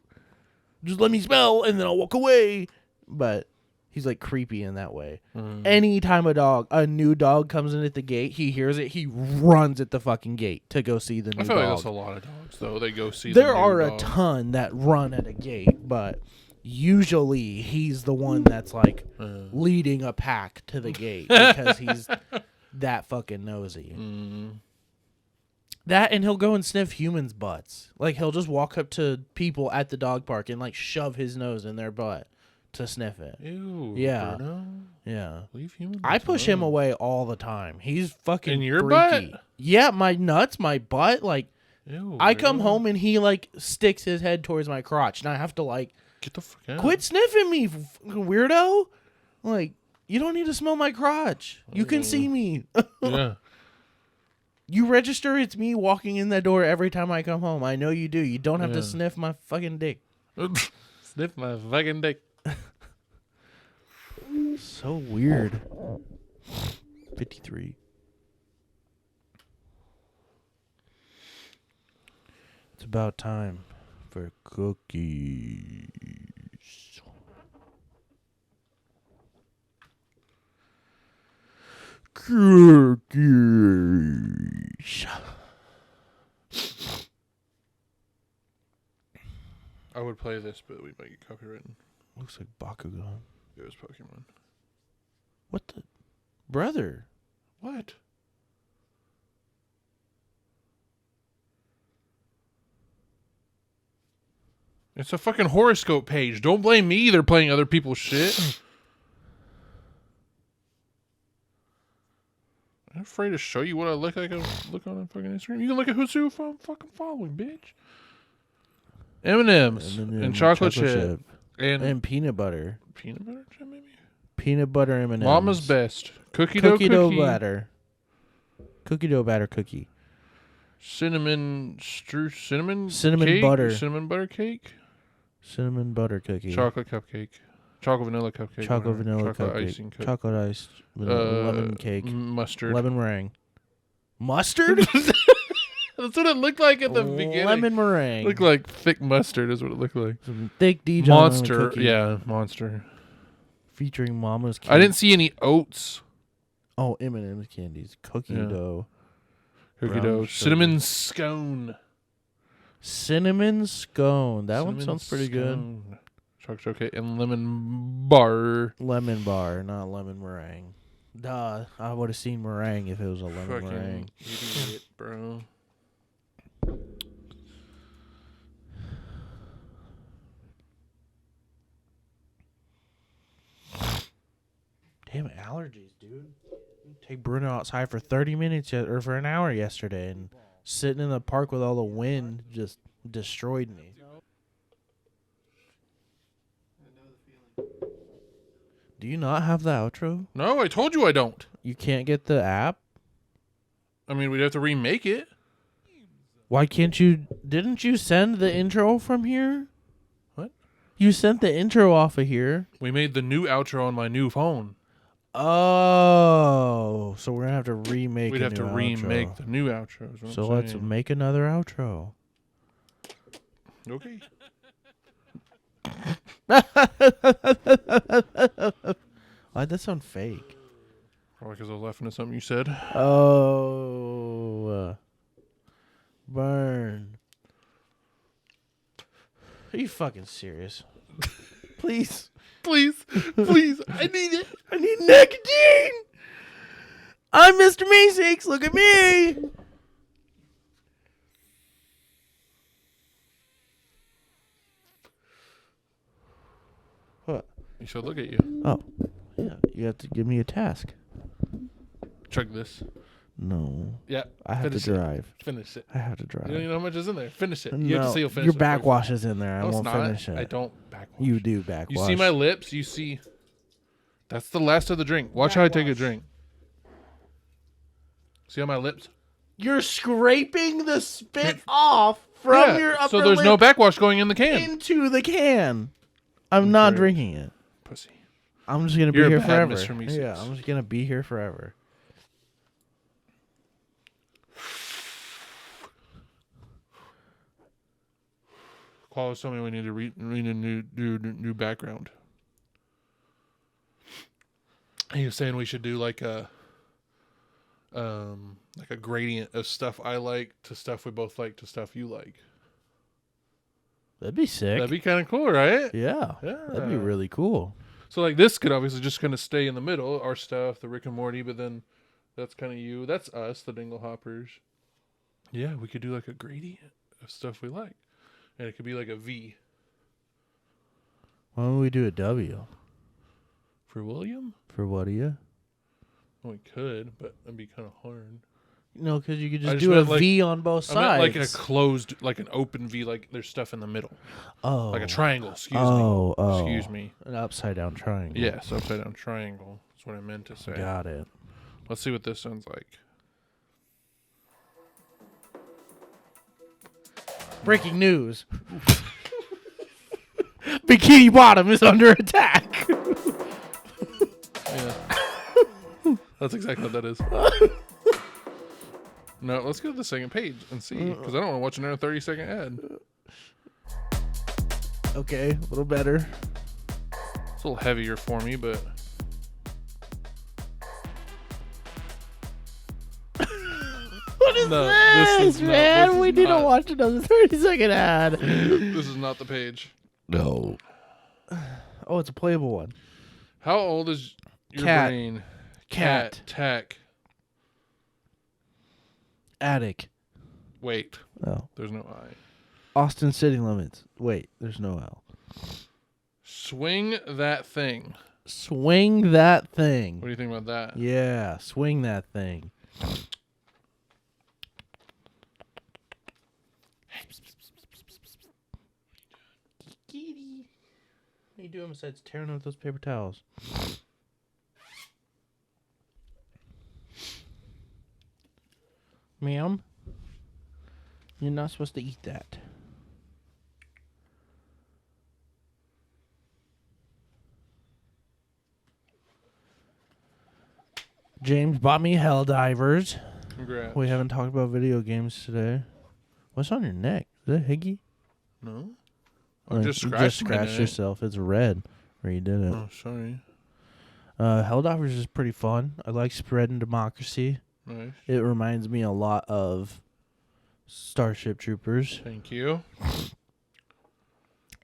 Just let me smell and then I'll walk away. But he's like creepy in that way. Anytime a new dog comes in at the gate, he hears it, he runs at the fucking gate to go see the new I feel dog. like that's a lot of dogs, though. They go see There the new are a dog. ton that run at a gate, but usually he's the one that's like leading a pack to the gate because he's that fucking nosy. That and he'll go and sniff humans' butts. Like he'll just walk up to people at the dog park and like shove his nose in their butt to sniff it. Ew. Yeah. Bruno. Yeah. Leave humans I push him alone. away all the time. He's fucking In your freaky. butt? Yeah, my nuts, my butt. Like Ew, I come Bruno. home and he like sticks his head towards my crotch, and I have to like Get the fuck out. quit sniffing me, weirdo. Like you don't need to smell my crotch. You can see me. Yeah. You register it's me walking in that door every time I come home. I know you do. You don't have to Yeah. sniff my fucking dick. Sniff my fucking dick. So weird. 53. It's about time for cookies. Cookies. I would play this, but we might get copywritten. Looks like Bakugan. It was Pokemon. What the? Brother. What? It's a fucking horoscope page. Don't blame me. They're playing other people's shit. I'm afraid to show you what I look like. I look on fucking Instagram. You can look at who's who I'm fucking following, bitch. M&M's and chocolate chip And peanut butter. peanut butter chip, maybe. Peanut butter M&M's. Mama's best cookie dough dough cookie. batter. Cookie dough batter cookie. Cinnamon Cinnamon cake, butter. cinnamon butter cake, Cinnamon butter cookie. chocolate cupcake, chocolate vanilla cupcake, Chocolate whatever. vanilla chocolate cupcake. icing cupcake, Chocolate iced lemon cake. mustard. Lemon meringue. Mustard? That's what it looked like at the beginning. Lemon meringue. Looked like thick mustard is what it looked like. Some thick Dijon Monster, lemon cookie yeah, monster. featuring Mama's cake. I didn't see any oats. Oh, M&M's candies. Cookie Yeah. dough. Cookie Brown dough, sugar. cinnamon scone. Cinnamon scone. That one Cinnamon sounds pretty good. scone. Chocolate cake and lemon bar. Lemon bar, not lemon meringue. Duh. I would have seen meringue if it was a lemon Fucking meringue. idiot, bro. Damn allergies, dude. Take Bruno outside for 30 minutes or for an hour yesterday, and sitting in the park with all the wind just destroyed me. Do you not have the outro? No, I told you I don't. You can't get the app? I mean, we'd have to remake it. Why can't you? Didn't you send the intro from here? What? You sent the intro off of here. We made the new outro on my new phone. Oh, so we're gonna have to remake. We'd have to remake outro. the new outro. Is what So I'm let's saying. make another outro. Okay. Why'd that sound fake? Probably because I was laughing at something you said. Oh, burn. Are you fucking serious? Please. Please, please, I need it. I need nicotine. I'm Mr. Meeseeks. Look at me. What? You should look at you. Oh, yeah. You have to give me a task. Chug this. No, Yeah. I have to finish it. drive. Finish it. I have to drive. You don't even know how much is in there. Finish it. You have to No, say you'll finish your it. backwash is in there. I No, it's won't not. finish it. I don't backwash. You do backwash. You see my lips? You see. That's the last of the drink. Watch how I take a Backwash. drink. See how my lips? You're scraping the spit off from your upper so there's no lip backwash going in the can. into the can. I'm not Great. drinking it. Pussy. I'm just gonna You're be a here bad forever. Mr. Meeseeks. Yeah, I'm just gonna be here forever. Qualis told me we need to read a new background. He was saying we should do like a gradient of stuff I like to stuff we both like to stuff you like. That'd be sick. That'd be kind of cool, right? yeah, that'd be Yeah. really cool. So like this could obviously just kind of stay in the middle, our stuff, the Rick and Morty, but then that's kind of you. That's us, the Dingle Hoppers. Yeah, we could do like a gradient of stuff we like, and it could be like a V Why don't we do a W for William. for Whaddaya? We could, but that'd be kind of hard. No, because you could I just just do a meant, like- V on both I meant sides. like a closed, like an open V, like there's stuff in the middle, oh, like a triangle. Excuse oh, me. oh. Excuse me. An upside down triangle. Yes, upside down triangle. That's what I meant to say. Got it. Let's see what this sounds like. Breaking news. Bikini Bottom is under attack. Yeah. That's exactly what that is. No, let's go to the second page and see, because I don't want to watch another 30-second ad. Okay, a little better. It's a little heavier for me, but What is No, this, this is not- man? this We is need to not- watch another 30-second ad. this is not the page. No. Oh, it's a playable one. How old is your Cat. brain? Cat. Tech. Attic. Wait, Oh. there's no I. Austin City Limits. Wait, there's no L. Swing that thing. Swing that thing. What do you think about that? Yeah, swing that thing. What are you doing besides tearing up those paper towels? Ma'am, you're not supposed to eat that. James bought me Helldivers. Congrats. We haven't talked about video games today. What's on your neck? Is that Higgy? No? Oh, I just you scratched, just scratched yourself. It's red where you did it. Oh, sorry. Helldivers is pretty fun. I like spreading democracy. Nice. It reminds me a lot of Starship Troopers, Thank you.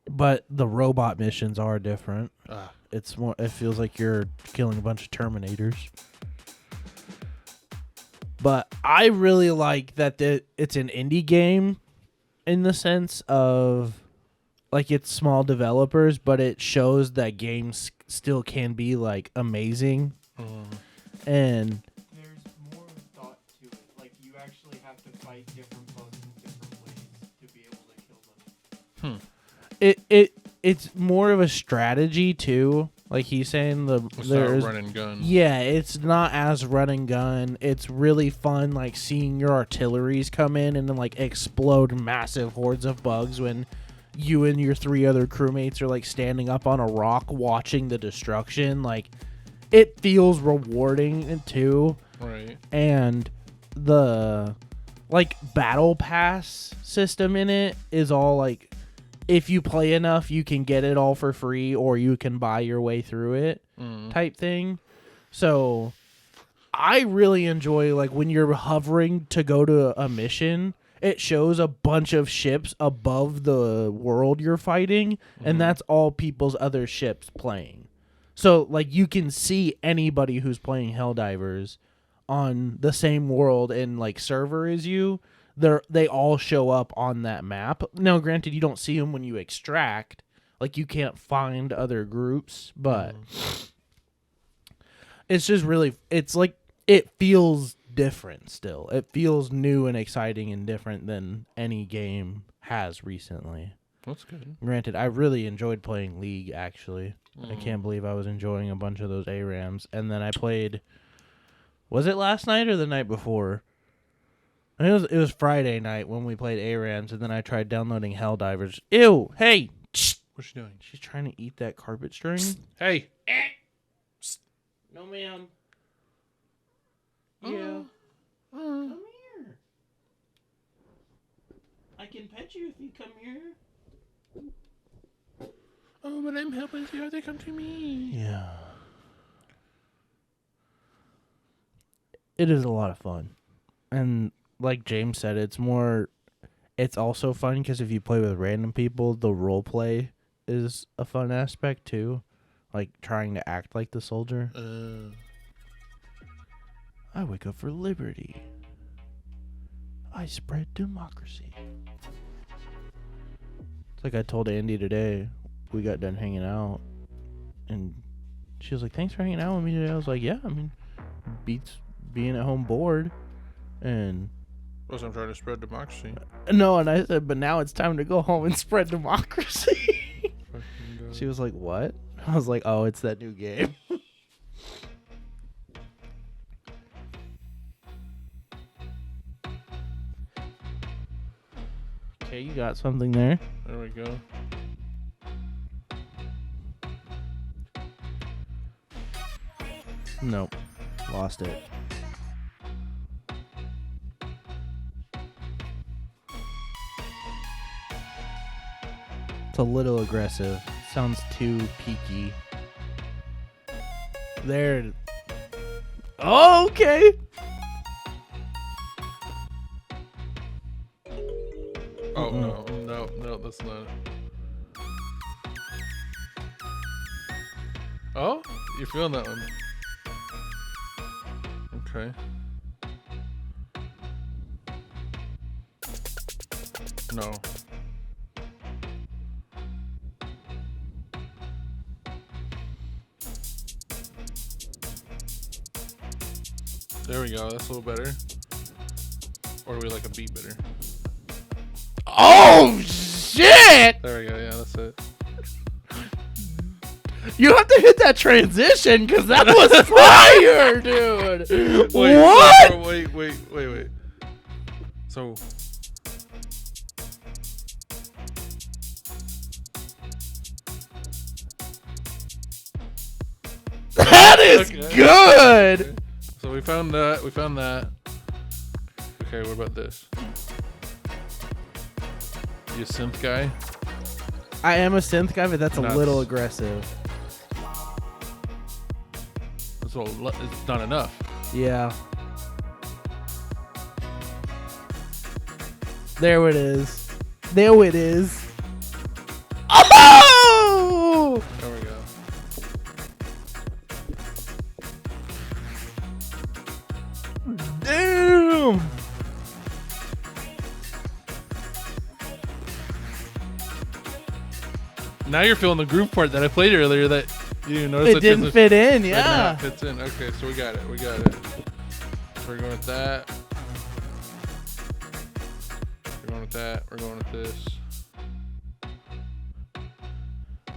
but the robot missions are different. Ah, It's more. It feels like you're killing a bunch of Terminators. But I really like that it's an indie game in the sense of like it's small developers, but it shows that games still can be like amazing. And There's more thought to it. Like you actually have to fight different foes in different ways to be able to kill them. it's more of a strategy too. Like he's saying, It's there's not run and gun. Yeah, it's not as run and gun. It's really fun, like seeing your artilleries come in and then like explode massive hordes of bugs when you and your 3 other crewmates are like standing up on a rock watching the destruction. Like, it feels rewarding too. Right. And the like battle pass system in it is all like, if you play enough, you can get it all for free, or you can buy your way through it, type thing. So I really enjoy, like, when you're hovering to go to a mission, it shows a bunch of ships above the world you're fighting, and that's all people's other ships playing. So, like, you can see anybody who's playing Helldivers on the same world and, like, server as you. They all show up on that map. Now, granted, you don't see them when you extract. Like, you can't find other groups, but it's just really, it's like, it feels different still. It feels new and exciting and different than any game has recently. That's good. Granted, I really enjoyed playing League, actually. I can't believe I was enjoying a bunch of those ARAMs. And then I played, was it last night or the night before? I think it was Friday night when we played ARAMs, and then I tried downloading Helldivers. Ew! Hey! What's she doing? She's trying to eat that carpet string. Hey! No, ma'am. Yeah. Come here. I can pet you if you come here. Oh, but I'm helpless. You have to come to me. Yeah. It is a lot of fun. And like James said, it's also fun because if you play with random people, the role play is a fun aspect too. Like trying to act like the soldier. I wake up for liberty. I spread democracy. It's like I told Andy today. We got done hanging out. And she was like, thanks for hanging out with me today. I was like, yeah, I mean, beats being at home bored. And Plus, I'm trying to spread democracy. no, and I said, but now it's time to go home and spread democracy. She was like, what? I was like, oh, it's that new game. Okay, you got something there. There we go. Nope. Lost it. It's a little aggressive. Sounds too peaky. There. Oh, okay. Oh, no, that's not it. Oh, you're feeling that one. Okay. No. There we go. That's a little better. Or do we like a beat better? Oh, shit! There we go. Yeah, that's it. You have to hit that transition because that was fire, dude. Wait, What? Wait. So. That is Okay. good. Okay. So we found that. Okay, what about this? You a synth guy? I am a synth guy, but that's a Nuts. little aggressive. It's not enough. Yeah. There it is. There it is. Oh! There we go. Damn! Now you're feeling the groove part that I played earlier that you didn't notice. It didn't fit in, yeah. It fits in. Okay, so we got it. So we're going with that. We're going with that. We're going with this.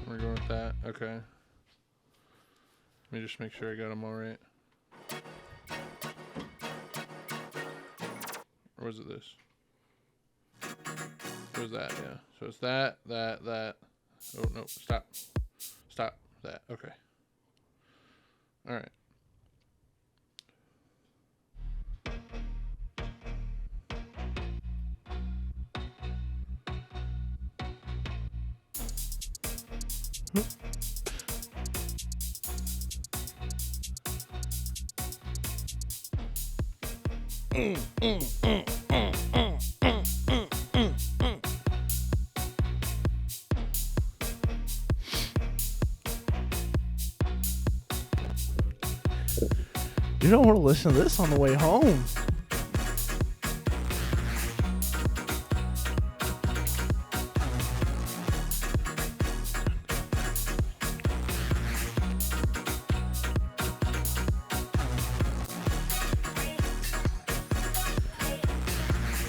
We're going with that. Okay. Let me just make sure I got them all right. Or was it this? What was that? Yeah. So it's that. Oh, no. Stop. That. Okay. All right. You don't want to listen to this on the way home.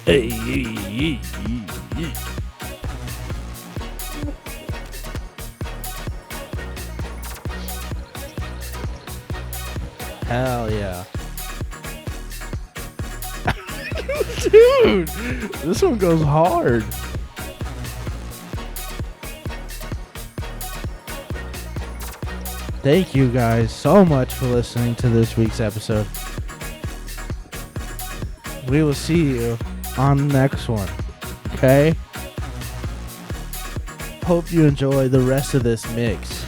Hey. Hell yeah. Dude, this one goes hard. Thank you guys so much for listening to this week's episode. We will see you on the next one. Okay? Hope you enjoy the rest of this mix.